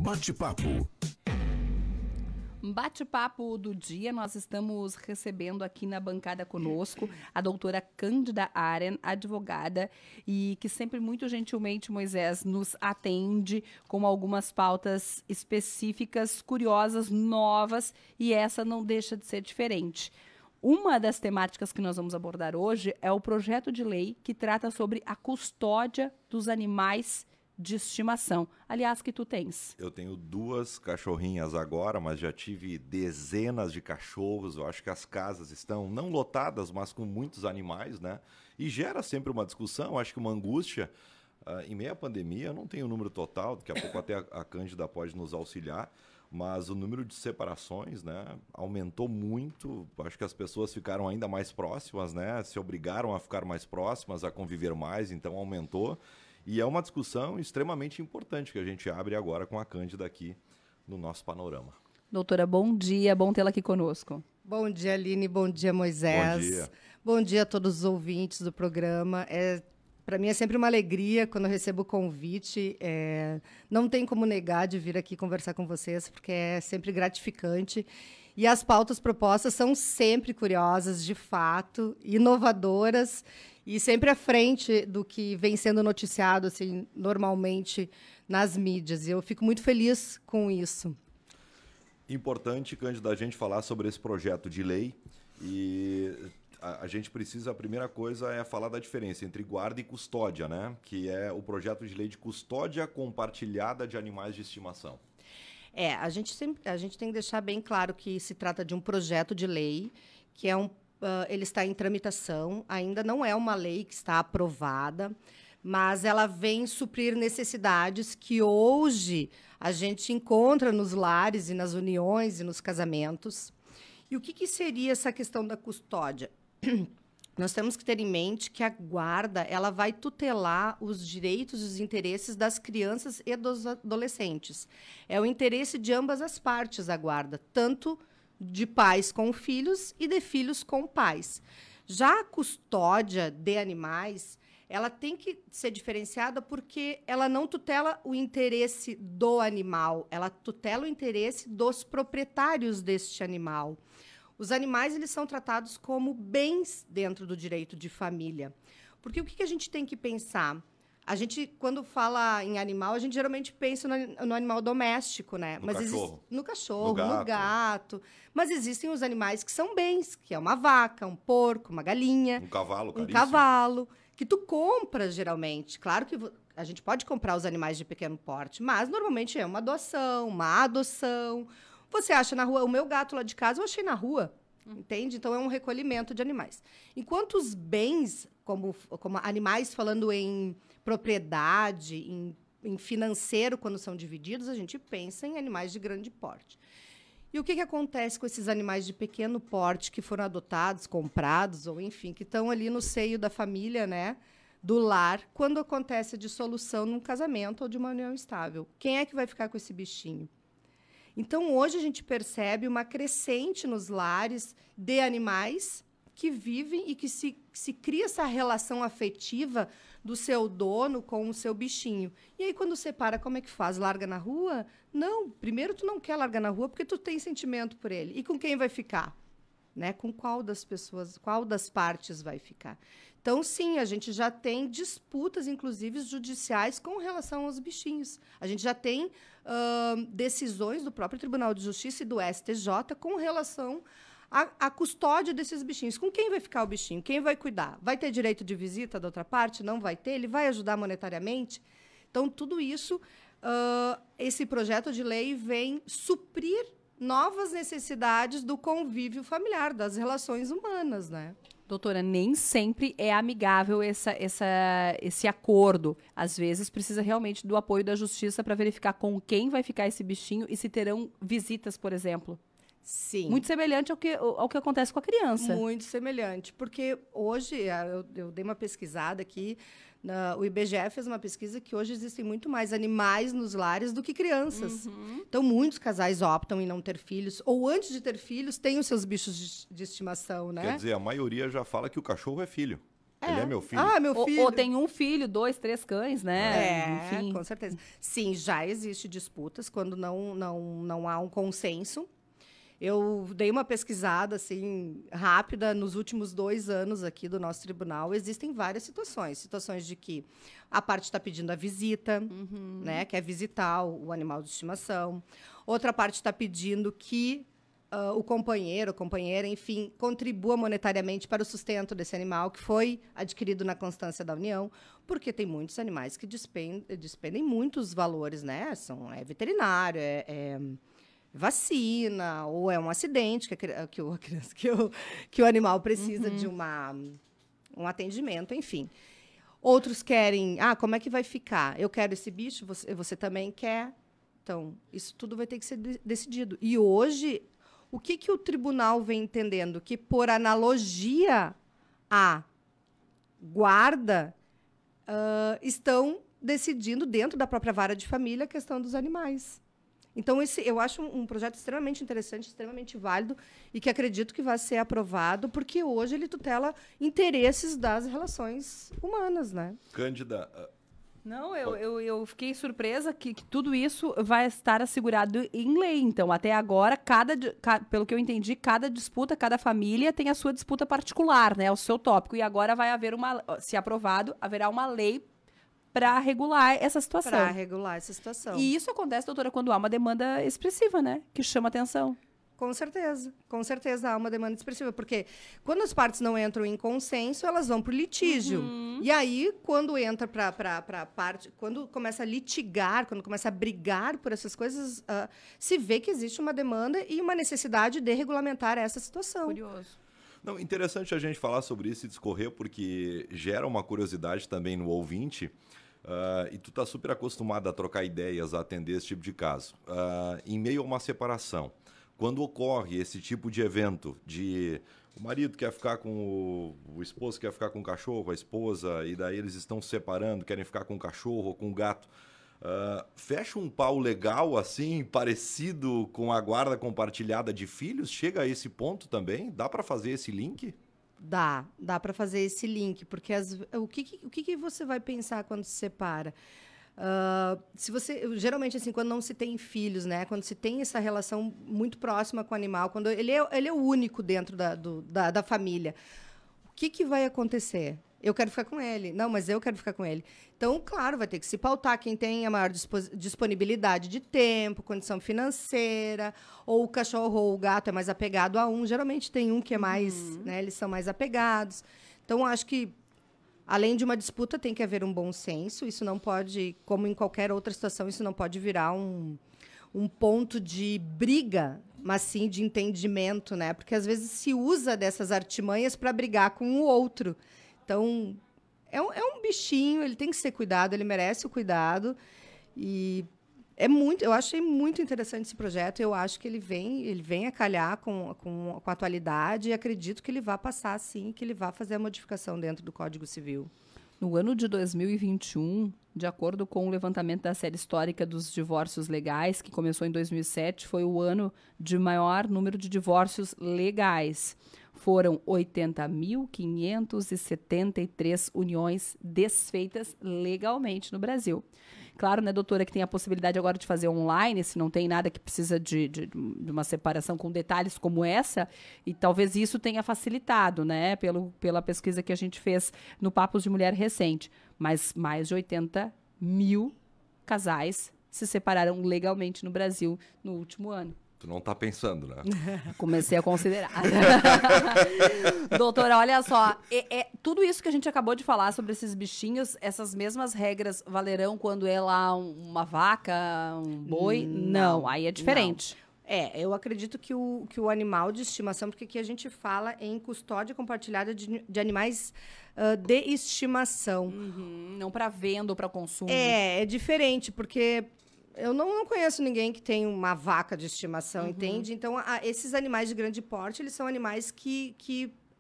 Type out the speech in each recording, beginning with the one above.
Bate-papo. Bate-papo do dia, nós estamos recebendo aqui na bancada conosco a doutora Cândida Aren, advogada, e que sempre muito gentilmente, Moisés, nos atende com algumas pautas específicas, curiosas, novas, e essa não deixa de ser diferente. Uma das temáticas que nós vamos abordar hoje é o projeto de lei que trata sobre a custódia dos animais de estimação. Aliás, que tu tens? Eu tenho 2 cachorrinhas agora, mas já tive dezenas de cachorros. Eu acho que as casas estão não lotadas, mas com muitos animais, né? E gera sempre uma discussão, acho que uma angústia. Em meio à pandemia, eu não tenho o número total, daqui a pouco até a Cândida pode nos auxiliar, mas o número de separações, né, aumentou muito. Acho que as pessoas ficaram ainda mais próximas, né? Se obrigaram a ficar mais próximas, a conviver mais, então aumentou. E é uma discussão extremamente importante que a gente abre agora com a Cândida aqui no nosso panorama. Doutora, bom dia, bom tê-la aqui conosco. Bom dia, Aline, bom dia, Moisés. Bom dia. Bom dia a todos os ouvintes do programa. Para mim é sempre uma alegria quando eu recebo o convite. Não tem como negar de vir aqui conversar com vocês, porque é sempre gratificante. E as pautas propostas são sempre curiosas, de fato, inovadoras e sempre à frente do que vem sendo noticiado assim, normalmente nas mídias. E eu fico muito feliz com isso. Importante, Cândida, a gente falar sobre esse projeto de lei. E a gente precisa, a primeira coisa é falar da diferença entre guarda e custódia, né? Que é o projeto de lei de custódia compartilhada de animais de estimação. A gente tem que deixar bem claro que se trata de um projeto de lei, que ele está em tramitação, ainda não é uma lei que está aprovada, mas ela vem suprir necessidades que hoje a gente encontra nos lares e nas uniões e nos casamentos. E o que seria essa questão da custódia? Nós temos que ter em mente que a guarda ela vai tutelar os direitos e os interesses das crianças e dos adolescentes. É o interesse de ambas as partes a guarda, tanto de pais com filhos e de filhos com pais. Já a custódia de animais, ela tem que ser diferenciada porque ela não tutela o interesse do animal, ela tutela o interesse dos proprietários deste animal. Os animais eles são tratados como bens dentro do direito de família. Porque o que a gente tem que pensar? A gente, quando fala em animal, a gente geralmente pensa no animal doméstico, né? No cachorro, no gato. Mas existem os animais que são bens, que é uma vaca, um porco, uma galinha. Um cavalo, caríssimo. Um cavalo, que tu compra, geralmente. Claro que a gente pode comprar os animais de pequeno porte, mas normalmente é uma doação, uma adoção. Você acha na rua, o meu gato lá de casa eu achei na rua, entende? Então é um recolhimento de animais. Enquanto os bens, como animais falando em propriedade, em financeiro, quando são divididos, a gente pensa em animais de grande porte. E o que acontece com esses animais de pequeno porte que foram adotados, comprados, ou enfim, que estão ali no seio da família, né, do lar, quando acontece a dissolução num casamento ou de uma união estável? Quem é que vai ficar com esse bichinho? Então, hoje a gente percebe uma crescente nos lares de animais que vivem e que se cria essa relação afetiva do seu dono com o seu bichinho. E aí, quando separa, como é que faz? Larga na rua? Não, primeiro tu não quer largar na rua porque tu tem sentimento por ele. E com quem vai ficar? Né? Com qual das pessoas, qual das partes vai ficar? Então, sim, a gente já tem disputas, inclusive judiciais, com relação aos bichinhos. A gente já tem decisões do próprio Tribunal de Justiça e do STJ com relação à custódia desses bichinhos. Com quem vai ficar o bichinho? Quem vai cuidar? Vai ter direito de visita da outra parte? Não vai ter? Ele vai ajudar monetariamente? Então, tudo isso, esse projeto de lei vem suprir novas necessidades do convívio familiar, das relações humanas, né? Doutora, nem sempre é amigável esse acordo. Às vezes precisa realmente do apoio da justiça para verificar com quem vai ficar esse bichinho e se terão visitas, por exemplo. Sim. Muito semelhante ao que acontece com a criança. Muito semelhante, porque hoje, eu dei uma pesquisada aqui, o IBGE fez uma pesquisa que hoje existem muito mais animais nos lares do que crianças. Então, muitos casais optam em não ter filhos, ou antes de ter filhos, têm os seus bichos de estimação, né? Quer dizer, a maioria já fala que o cachorro é filho. Ele é meu filho. Ah, meu filho. Ou tem um filho, 2, 3 cães, né? Enfim. Com certeza. Sim, já existe disputas quando não há um consenso. Eu dei uma pesquisada assim rápida nos últimos 2 anos aqui do nosso tribunal. Existem várias situações. Situações de que a parte está pedindo a visita, né, quer visitar o animal de estimação. Outra parte está pedindo que o companheiro, a companheira, enfim, contribua monetariamente para o sustento desse animal que foi adquirido na constância da União, porque tem muitos animais que despendem muitos valores, né? É veterinário, é vacina, ou é um acidente que o animal precisa de um atendimento, enfim. Outros querem, como é que vai ficar? Eu quero esse bicho, você também quer. Então, isso tudo vai ter que ser decidido. E hoje, o que o tribunal vem entendendo? Que, por analogia à guarda, estão decidindo, dentro da própria vara de família, a questão dos animais. Então, eu acho um projeto extremamente interessante, extremamente válido, e que acredito que vai ser aprovado, porque hoje ele tutela interesses das relações humanas, né? Cândida... Não, eu fiquei surpresa que tudo isso vai estar assegurado em lei. Então, até agora, pelo que eu entendi, cada disputa, cada família tem a sua disputa particular, né? O seu tópico. E agora vai haver se aprovado, haverá uma lei para regular essa situação. Para regular essa situação. E isso acontece, doutora, quando há uma demanda expressiva, né? Que chama atenção. Com certeza há uma demanda expressiva, porque quando as partes não entram em consenso, elas vão para o litígio. E aí, quando entra para a parte, quando começa a litigar, quando começa a brigar por essas coisas, se vê que existe uma demanda e uma necessidade de regulamentar essa situação. Curioso. Não, interessante a gente falar sobre isso e discorrer, porque gera uma curiosidade também no ouvinte. E tu tá super acostumado a trocar ideias, a atender esse tipo de caso. Em meio a uma separação, quando ocorre esse tipo de evento, de o marido quer ficar com o esposo quer ficar com o cachorro, a esposa, e daí eles estão se separando, querem ficar com o cachorro ou com o gato, fecha um pau legal, assim, parecido com a guarda compartilhada de filhos? Chega a esse ponto também? Dá para fazer esse link? Dá para fazer esse link, porque o que você vai pensar quando se separa? Geralmente, assim, quando não se tem filhos, né? Quando se tem essa relação muito próxima com o animal, quando ele é o único dentro da família, o que vai acontecer? Eu quero ficar com ele. Não, mas eu quero ficar com ele. Então, claro, vai ter que se pautar quem tem a maior disponibilidade de tempo, condição financeira, ou o cachorro ou o gato é mais apegado a um. Geralmente tem um que é mais, né? Eles são mais apegados. Então, acho que além de uma disputa, tem que haver um bom senso. Isso não pode, como em qualquer outra situação, isso não pode virar um ponto de briga, mas sim de entendimento, né? Porque às vezes se usa dessas artimanhas para brigar com o outro. Então, é um bichinho, ele tem que ser cuidado, ele merece o cuidado. E eu achei muito interessante esse projeto. Eu acho que ele vem a calhar com a atualidade e acredito que ele vai passar, sim, que ele vai fazer a modificação dentro do Código Civil. No ano de 2021, de acordo com o levantamento da série histórica dos divórcios legais, que começou em 2007, foi o ano de maior número de divórcios legais. Foram 80.573 uniões desfeitas legalmente no Brasil. Claro, né, doutora, que tem a possibilidade agora de fazer online, se não tem nada que precisa de uma separação com detalhes como essa, e talvez isso tenha facilitado, né, pela pesquisa que a gente fez no Papos de Mulher recente. Mas mais de 80 mil casais se separaram legalmente no Brasil no último ano. Tu não tá pensando, né? Comecei a considerar. Doutora, olha só, tudo isso que a gente acabou de falar sobre esses bichinhos, essas mesmas regras valerão quando é lá uma vaca, um boi? Não, aí é diferente. Não. Eu acredito que o animal de estimação, porque aqui a gente fala em custódia compartilhada de animais de estimação. Não para venda ou para consumo. É diferente, porque eu não conheço ninguém que tem uma vaca de estimação, entende? Então, esses animais de grande porte, eles são animais que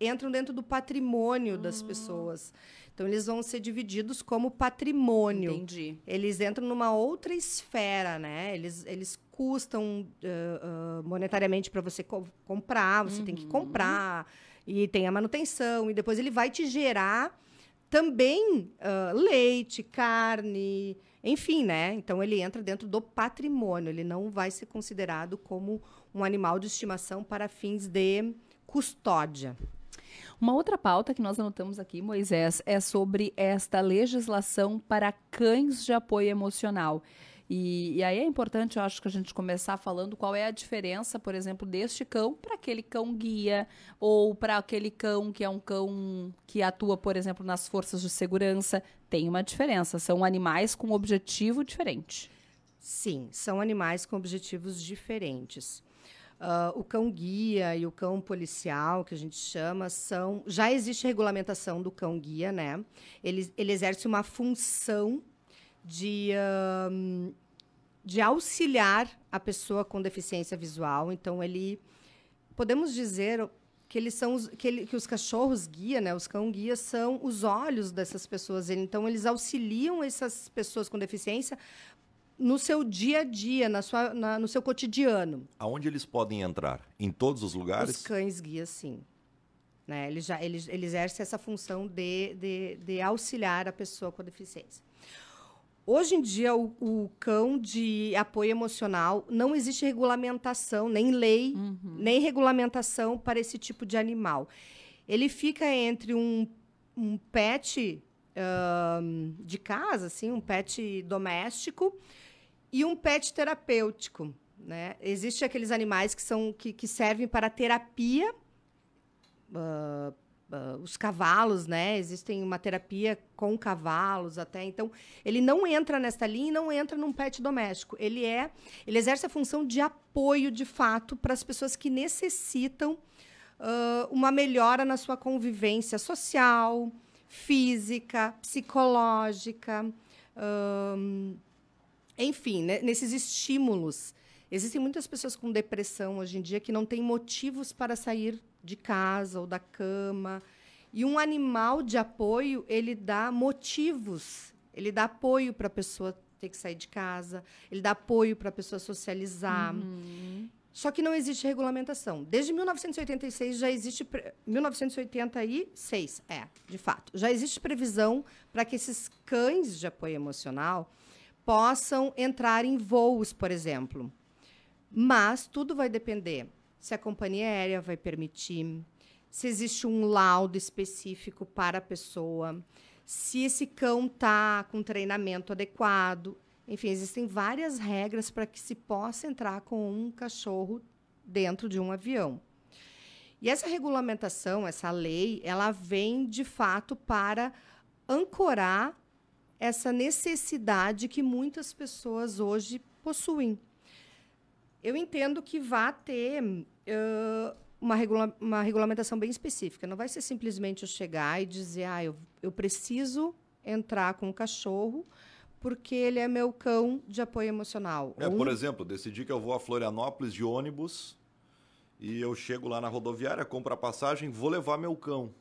entram dentro do patrimônio das pessoas. Então, eles vão ser divididos como patrimônio. Entendi. Eles entram numa outra esfera, né? Eles custam monetariamente para você comprar, você tem que comprar, e tem a manutenção, e depois ele vai te gerar também leite, carne, enfim, né? Então, ele entra dentro do patrimônio. Ele não vai ser considerado como um animal de estimação para fins de custódia. Uma outra pauta que nós anotamos aqui, Moisés, é sobre esta legislação para cães de apoio emocional. E aí é importante, eu acho, que a gente começar falando qual é a diferença, por exemplo, deste cão para aquele cão guia ou para aquele cão que é um cão que atua, por exemplo, nas forças de segurança. Tem uma diferença, são animais com objetivo diferente. Sim, são animais com objetivos diferentes. O cão guia e o cão policial, que a gente chama, já existe regulamentação do cão guia, né? Ele exerce uma função de auxiliar a pessoa com deficiência visual. Então, podemos dizer que que os cachorros guia, né, os cão guia, são os olhos dessas pessoas. Então, eles auxiliam essas pessoas com deficiência no seu dia a dia, no seu cotidiano. Aonde eles podem entrar? Em todos os lugares? Os cães guia, sim. Né? Ele exerce essa função de auxiliar a pessoa com deficiência. Hoje em dia, o cão de apoio emocional, não existe regulamentação, nem lei, nem regulamentação para esse tipo de animal. Ele fica entre um pet de casa, assim, um pet doméstico, e um pet terapêutico. Né? Existem aqueles animais que servem para terapia, os cavalos, né? Existem uma terapia com cavalos até. Então, ele não entra nesta linha e não entra num pet doméstico. Ele exerce a função de apoio, de fato, para as pessoas que necessitam uma melhora na sua convivência social, física, psicológica, enfim, né? Nesses estímulos. Existem muitas pessoas com depressão hoje em dia que não têm motivos para sair de casa ou da cama. E um animal de apoio, ele dá motivos, ele dá apoio para a pessoa ter que sair de casa, ele dá apoio para a pessoa socializar. Só que não existe regulamentação. Desde 1986 já existe... 1986, de fato. Já existe previsão para que esses cães de apoio emocional possam entrar em voos, por exemplo. Mas tudo vai depender se a companhia aérea vai permitir, se existe um laudo específico para a pessoa, se esse cão está com treinamento adequado. Enfim, existem várias regras para que se possa entrar com um cachorro dentro de um avião. E essa regulamentação, essa lei, ela vem, de fato, para ancorar essa necessidade que muitas pessoas hoje possuem. Eu entendo que vai ter uma regulamentação bem específica. Não vai ser simplesmente eu chegar e dizer eu preciso entrar com o cachorro porque ele é meu cão de apoio emocional. Por exemplo, decidi que eu vou a Florianópolis de ônibus e eu chego lá na rodoviária, compro a passagem, vou levar meu cão.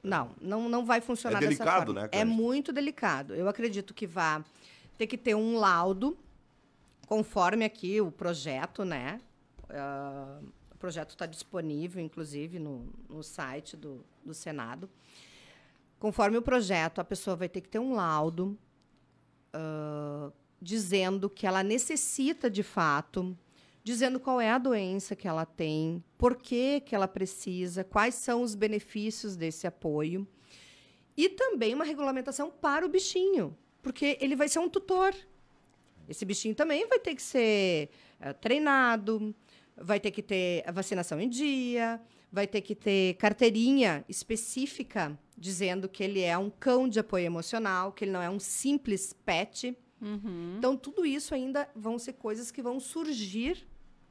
Não vai funcionar dessa forma. É delicado, né, Cândido? É muito delicado. Eu acredito que vai ter que ter um laudo, conforme aqui o projeto, né? O projeto está disponível, inclusive, no site do Senado. Conforme o projeto, a pessoa vai ter que ter um laudo dizendo que ela necessita, de fato, dizendo qual é a doença que ela tem, por que ela precisa, quais são os benefícios desse apoio. E também uma regulamentação para o bichinho, porque ele vai ser um tutor. Esse bichinho também vai ter que ser treinado, vai ter que ter a vacinação em dia, vai ter que ter carteirinha específica dizendo que ele é um cão de apoio emocional, que ele não é um simples pet. Então, tudo isso ainda vão ser coisas que vão surgir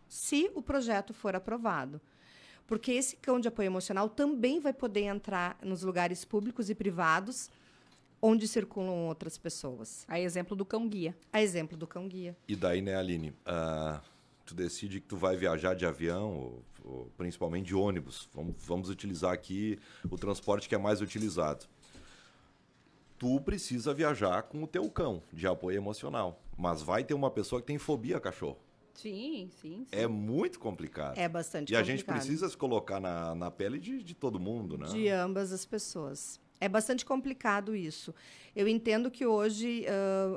se o projeto for aprovado. Porque esse cão de apoio emocional também vai poder entrar nos lugares públicos e privados onde circulam outras pessoas. A exemplo do cão-guia. A exemplo do cão-guia. E daí, né, Aline, tu decide que tu vai viajar de avião, ou principalmente de ônibus. Vamos utilizar aqui o transporte que é mais utilizado. Tu precisa viajar com o teu cão de apoio emocional. Mas vai ter uma pessoa que tem fobia a cachorro. Sim. É muito complicado. É bastante complicado. E a gente precisa se colocar na pele de todo mundo, né? De ambas as pessoas. É bastante complicado isso. Eu entendo que hoje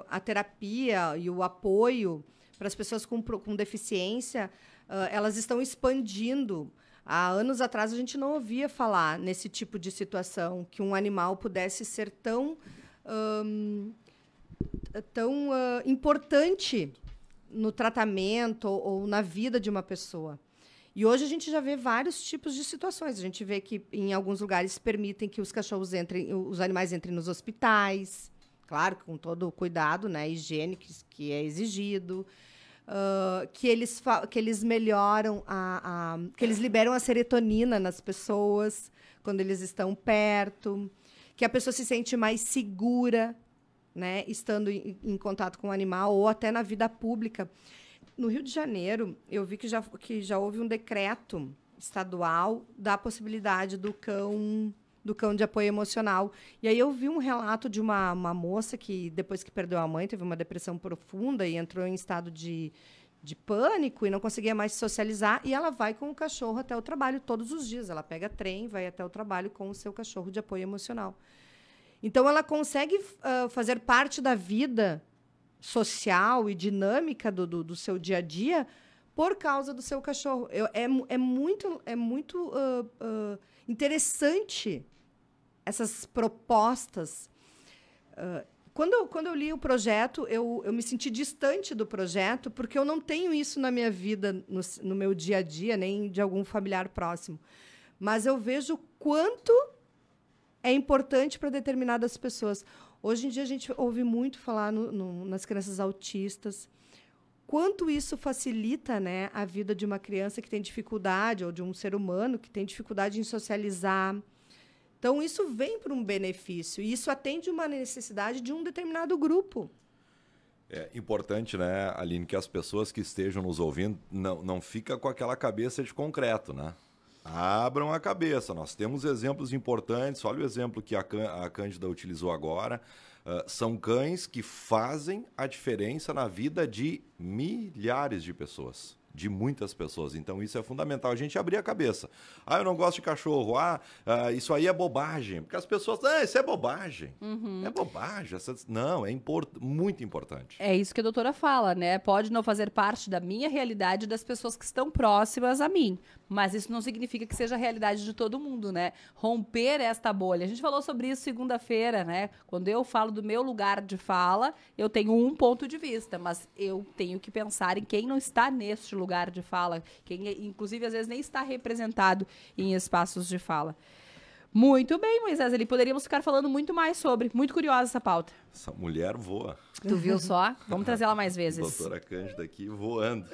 a terapia e o apoio para as pessoas com deficiência, elas estão expandindo. Há anos atrás, a gente não ouvia falar nesse tipo de situação, que um animal pudesse ser tão importante no tratamento ou na vida de uma pessoa. E hoje a gente já vê vários tipos de situações. A gente vê que em alguns lugares permitem que os cachorros entrem, os animais entrem nos hospitais, claro, com todo o cuidado, né, higiene que é exigido, que eles melhoram que eles liberam a serotonina nas pessoas quando eles estão perto, que a pessoa se sente mais segura, né, estando em contato com o animal ou até na vida pública. No Rio de Janeiro, eu vi que já houve um decreto estadual da possibilidade do cão de apoio emocional. E aí eu vi um relato de uma moça que, depois que perdeu a mãe, teve uma depressão profunda e entrou em estado de pânico e não conseguia mais socializar. E ela vai com o cachorro até o trabalho todos os dias. Ela pega trem, vai até o trabalho com o seu cachorro de apoio emocional. Então, ela consegue fazer parte da vida social e dinâmica do seu dia a dia por causa do seu cachorro. É muito interessante essas propostas. Quando eu li o projeto, eu me senti distante do projeto, porque eu não tenho isso na minha vida, no meu dia a dia, nem de algum familiar próximo. Mas eu vejo quanto é importante para determinadas pessoas. Hoje em dia, a gente ouve muito falar nas crianças autistas, quanto isso facilita, né, a vida de uma criança que tem dificuldade, ou de um ser humano que tem dificuldade em socializar. Então, isso vem por um benefício, e isso atende uma necessidade de um determinado grupo. É importante, né, Aline, que as pessoas que estejam nos ouvindo não ficam com aquela cabeça de concreto, né? Abram a cabeça, nós temos exemplos importantes, olha o exemplo que a Cândida utilizou agora, são cães que fazem a diferença na vida de milhares de pessoas, de muitas pessoas, então isso é fundamental, a gente abrir a cabeça. Eu não gosto de cachorro, isso aí é bobagem, porque as pessoas, isso é bobagem, é bobagem, não, é muito importante. É isso que a doutora fala, né? Pode não fazer parte da minha realidade das pessoas que estão próximas a mim, mas isso não significa que seja a realidade de todo mundo, né? Romper esta bolha. A gente falou sobre isso segunda-feira, né? Quando eu falo do meu lugar de fala, eu tenho um ponto de vista, mas eu tenho que pensar em quem não está neste lugar de fala, quem, inclusive, às vezes nem está representado em espaços de fala. Muito bem, Moisés, poderíamos ficar falando muito mais sobre. Muito curiosa essa pauta. Essa mulher voa. Tu viu só? Vamos trazer ela mais vezes. Doutora Cândida aqui voando.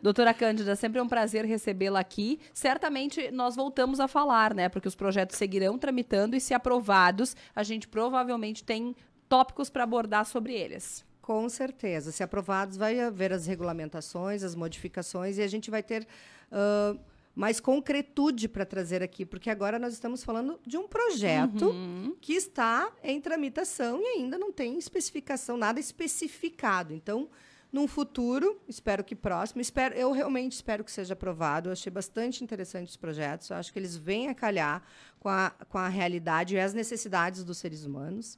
Doutora Cândida, sempre é um prazer recebê-la aqui. Certamente nós voltamos a falar, né? Porque os projetos seguirão tramitando e, se aprovados, a gente provavelmente tem tópicos para abordar sobre eles. Com certeza. Se aprovados, vai haver as regulamentações, as modificações, e a gente vai ter mais concretude para trazer aqui, porque agora nós estamos falando de um projeto que está em tramitação e ainda não tem especificação, nada especificado. Então, num futuro, espero que próximo, eu realmente espero que seja aprovado. Eu achei bastante interessante os projetos. Eu acho que eles vêm a calhar com a realidade e as necessidades dos seres humanos.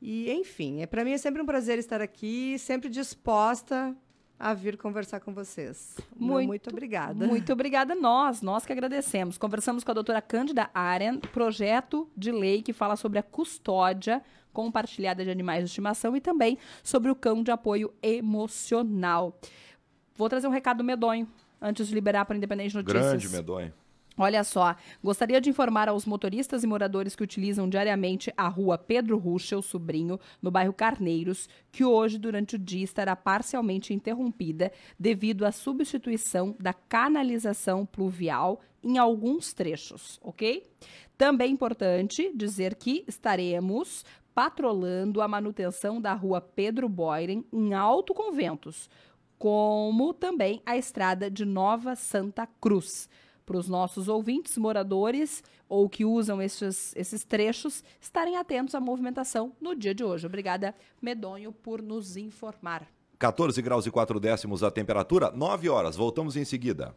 E, enfim, para mim é sempre um prazer estar aqui, sempre disposta a vir conversar com vocês. Muito obrigada. Muito obrigada nós que agradecemos. Conversamos com a doutora Cândida Aren, projeto de lei que fala sobre a custódia compartilhada de animais de estimação e também sobre o cão de apoio emocional. Vou trazer um recado medonho antes de liberar para a Independente Notícias. Grande medonho. Olha só, gostaria de informar aos motoristas e moradores que utilizam diariamente a rua Pedro Ruschel Sobrinho, no bairro Carneiros, que hoje, durante o dia, estará parcialmente interrompida devido à substituição da canalização pluvial em alguns trechos, ok? Também é importante dizer que estaremos patrolando a manutenção da rua Pedro Boiren em Alto Conventos, como também a estrada de Nova Santa Cruz. Para os nossos ouvintes, moradores ou que usam esses trechos, estarem atentos à movimentação no dia de hoje. Obrigada, Medonho, por nos informar. 14 graus e 4 décimos a temperatura, 9 horas. Voltamos em seguida.